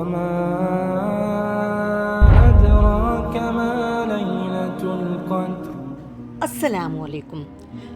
وما أدراك ما ليلة القدر۔ السلام علیکم۔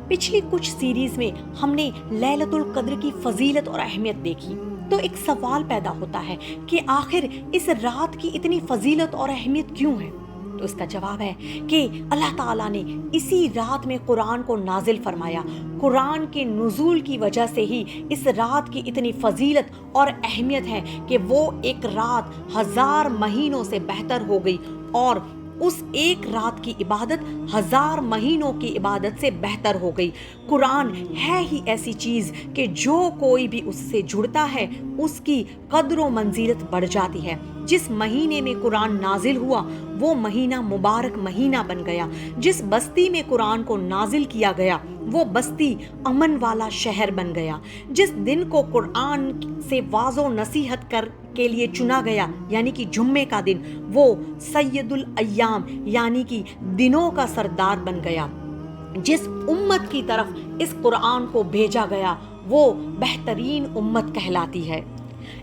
پچھلی کچھ سیریز میں ہم نے لیلۃ القدر کی فضیلت اور اہمیت دیکھی، تو ایک سوال پیدا ہوتا ہے کہ آخر اس رات کی اتنی فضیلت اور اہمیت کیوں ہے؟ تو اس کا جواب ہے کہ اللہ تعالیٰ نے اسی رات میں قرآن کو نازل فرمایا۔ قرآن کے نزول کی وجہ سے ہی اس رات کی اتنی فضیلت اور اہمیت ہے کہ وہ ایک رات 1000 مہینوں سے بہتر ہو گئی، اور اس ایک رات کی عبادت 1000 مہینوں کی عبادت سے بہتر ہو گئی۔ قرآن ہے ہی ایسی چیز کہ جو کوئی بھی اس سے جڑتا ہے اس کی قدر و منزلت بڑھ جاتی ہے۔ جس مہینے میں قرآن نازل ہوا وہ مہینہ مبارک مہینہ بن گیا۔ جس بستی میں قرآن کو نازل کیا گیا وہ بستی امن والا شہر بن گیا۔ جس دن کو قرآن سے واعظ و نصیحت کے لیے چنا گیا یعنی کہ جمعے کا دن، وہ سید الایام یعنی کہ دنوں کا سردار بن گیا۔ جس امت کی طرف اس قرآن کو بھیجا گیا وہ بہترین امت کہلاتی ہے۔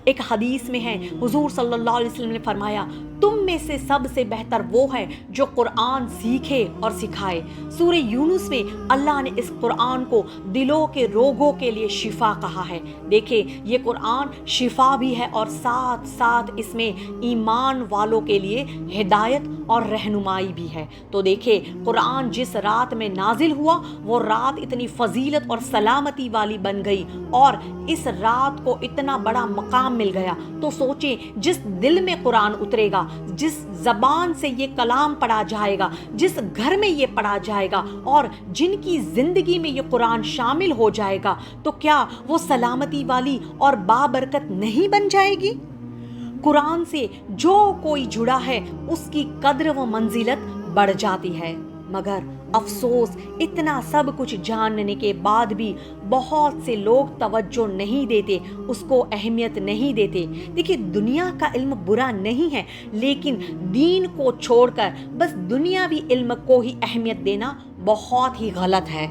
ایک حدیث میں ہے، حضور صلی اللہ علیہ وسلم نے فرمایا، تم میں سے سب سے بہتر وہ ہے جو قرآن سیکھے اور سکھائے۔ سورہ یونس میں اللہ نے اس قرآن کو دلوں کے روگوں کے لیے شفا کہا ہے۔ دیکھیں، یہ قرآن شفا بھی ہے اور ساتھ ساتھ اس میں ایمان والوں کے لیے ہدایت اور رہنمائی بھی ہے۔ تو دیکھیں، قرآن جس رات میں نازل ہوا وہ رات اتنی فضیلت اور سلامتی والی بن گئی، اور اس رات کو اتنا بڑا مقام مل گیا۔ تو سوچیں، جس دل میں قرآن اترے گا، جس زبان سے یہ کلام پڑھا جائے گا، جس گھر میں یہ پڑھا جائے گا، اور جن کی زندگی میں یہ قرآن شامل ہو جائے گا، تو کیا وہ سلامتی والی اور بابرکت نہیں بن جائے گی؟ قرآن سے جو کوئی جڑا ہے اس کی قدر و منزلت بڑھ جاتی ہے، مگر افسوس اتنا سب کچھ جاننے کے بعد بھی بہت سے لوگ توجہ نہیں دیتے، اس کو اہمیت نہیں دیتے۔ دیکھیے، دنیا کا علم برا نہیں ہے، لیکن دین کو چھوڑ کر بس دنیاوی علم کو ہی اہمیت دینا بہت ہی غلط ہے۔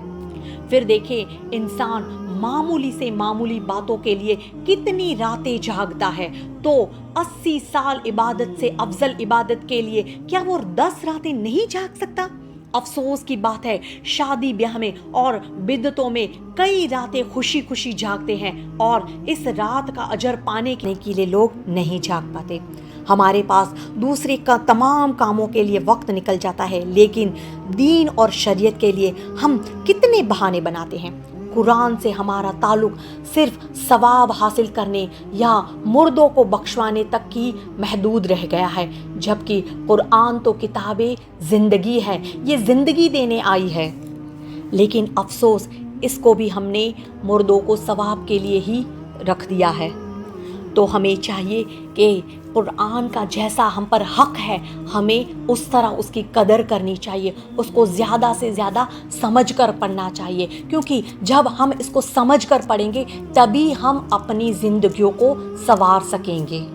پھر دیکھیں، انسان معمولی سے معمولی باتوں کے لیے کتنی راتیں جاگتا ہے، تو 80 سال عبادت سے افضل عبادت کے لیے کیا وہ 10 راتیں نہیں جاگ سکتا؟ افسوس کی بات ہے، شادی بیاہ میں اور بدعتوں میں کئی راتیں خوشی خوشی جاگتے ہیں، اور اس رات کا اجر پانے کے لیے لوگ نہیں جاگ پاتے۔ ہمارے پاس دوسرے کا تمام کاموں کے لیے وقت نکل جاتا ہے، لیکن دین اور شریعت کے لیے ہم کتنے بہانے بناتے ہیں۔ قرآن سے ہمارا تعلق صرف ثواب حاصل کرنے یا مردوں کو بخشوانے تک کی محدود رہ گیا ہے، جبکہ قرآن تو کتاب زندگی ہے، یہ زندگی دینے آئی ہے۔ لیکن افسوس، اس کو بھی ہم نے مردوں کو ثواب کے لیے ہی رکھ دیا ہے۔ تو ہمیں چاہیے کہ قرآن کا جیسا ہم پر حق ہے، ہمیں اس طرح اس کی قدر کرنی چاہیے، اس کو زیادہ سے زیادہ سمجھ کر پڑھنا چاہیے، کیونکہ جب ہم اس کو سمجھ کر پڑھیں گے تبھی ہم اپنی زندگیوں کو سنوار سکیں گے،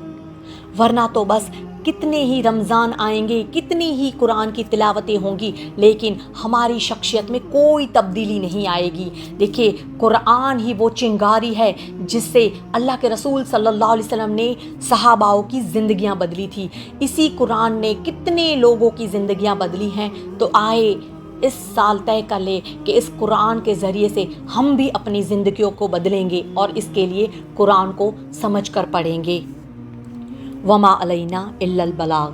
ورنہ تو بس کتنے ہی رمضان آئیں گے، کتنی ہی قرآن کی تلاوتیں ہوں گی، لیکن ہماری شخصیت میں کوئی تبدیلی نہیں آئے گی۔ دیکھیے، قرآن ہی وہ چنگاری ہے جس سے اللہ کے رسول صلی اللہ علیہ وسلم نے صحاباؤں کی زندگیاں بدلی تھی۔ اسی قرآن نے کتنے لوگوں کی زندگیاں بدلی ہیں۔ تو آئے اس سال طے کر لے کہ اس قرآن کے ذریعے سے ہم بھی اپنی زندگیوں کو بدلیں گے، اور اس کے لیے قرآن کو سمجھ کر پڑھیں گے۔ وما علینا الا البلاغ۔